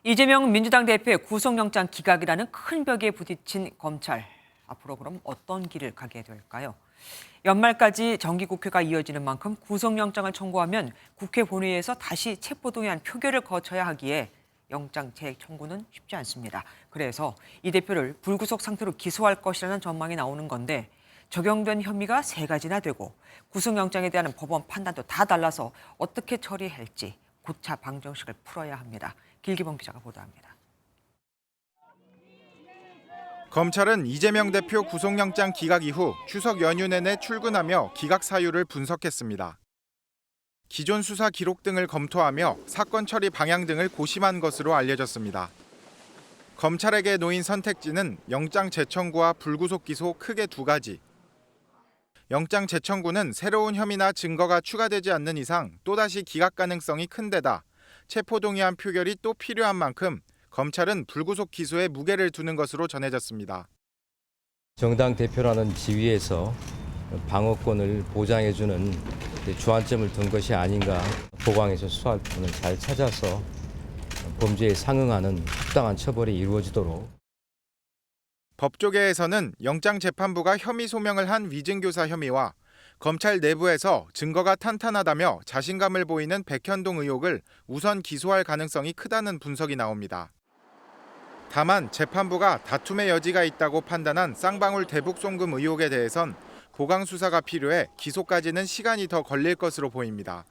이재명 민주당 대표의 구속영장 기각이라는 큰 벽에 부딪힌 검찰. 앞으로 그럼 어떤 길을 가게 될까요? 연말까지 정기국회가 이어지는 만큼 구속영장을 청구하면 국회 본회의에서 다시 체포동의안 표결을 거쳐야 하기에 영장 재청구는 쉽지 않습니다. 그래서 이 대표를 불구속 상태로 기소할 것이라는 전망이 나오는 건데 적용된 혐의가 3가지나 되고 구속영장에 대한 법원 판단도 다 달라서 어떻게 처리할지 고차 방정식을 풀어야 합니다. 길기범 기자가 보도합니다. 검찰은 이재명 대표 구속영장 기각 이후 추석 연휴 내내 출근하며 기각 사유를 분석했습니다. 기존 수사 기록 등을 검토하며 사건 처리 방향 등을 고심한 것으로 알려졌습니다. 검찰에게 놓인 선택지는 영장 재청구와 불구속 기소 크게 2가지. 영장 재청구는 새로운 혐의나 증거가 추가되지 않는 이상 또다시 기각 가능성이 큰 데다 체포동의안 표결이 또 필요한 만큼 검찰은 불구속 기소에 무게를 두는 것으로 전해졌습니다. 정당 대표라는 지위에서 방어권을 보장해주는 주안점을 둔 것이 아닌가. 보강에서 수사할 부분을 잘 찾아서 범죄에 상응하는 합당한 처벌이 이루어지도록. 법조계에서는 영장재판부가 혐의 소명을 한 위증교사 혐의와 검찰 내부에서 증거가 탄탄하다며 자신감을 보이는 백현동 의혹을 우선 기소할 가능성이 크다는 분석이 나옵니다. 다만 재판부가 다툼의 여지가 있다고 판단한 쌍방울 대북 송금 의혹에 대해선 보강 수사가 필요해 기소까지는 시간이 더 걸릴 것으로 보입니다.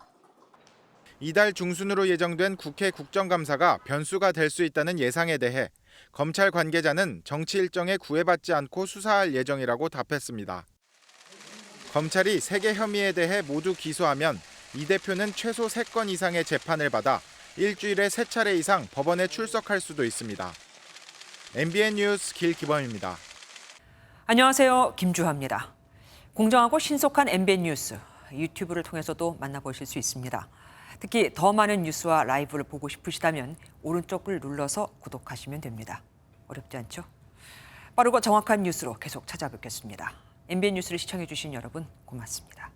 이달 중순으로 예정된 국회 국정감사가 변수가 될 수 있다는 예상에 대해 검찰 관계자는 정치 일정에 구애받지 않고 수사할 예정이라고 답했습니다. 검찰이 3개 혐의에 대해 모두 기소하면 이 대표는 최소 3건 이상의 재판을 받아 일주일에 3차례 이상 법원에 출석할 수도 있습니다. MBN 뉴스 길기범입니다. 안녕하세요. 김주하입니다. 공정하고 신속한 MBN 뉴스, 유튜브를 통해서도 만나보실 수 있습니다. 특히 더 많은 뉴스와 라이브를 보고 싶으시다면 오른쪽을 눌러서 구독하시면 됩니다. 어렵지 않죠? 빠르고 정확한 뉴스로 계속 찾아뵙겠습니다. MBN 뉴스를 시청해주신 여러분 고맙습니다.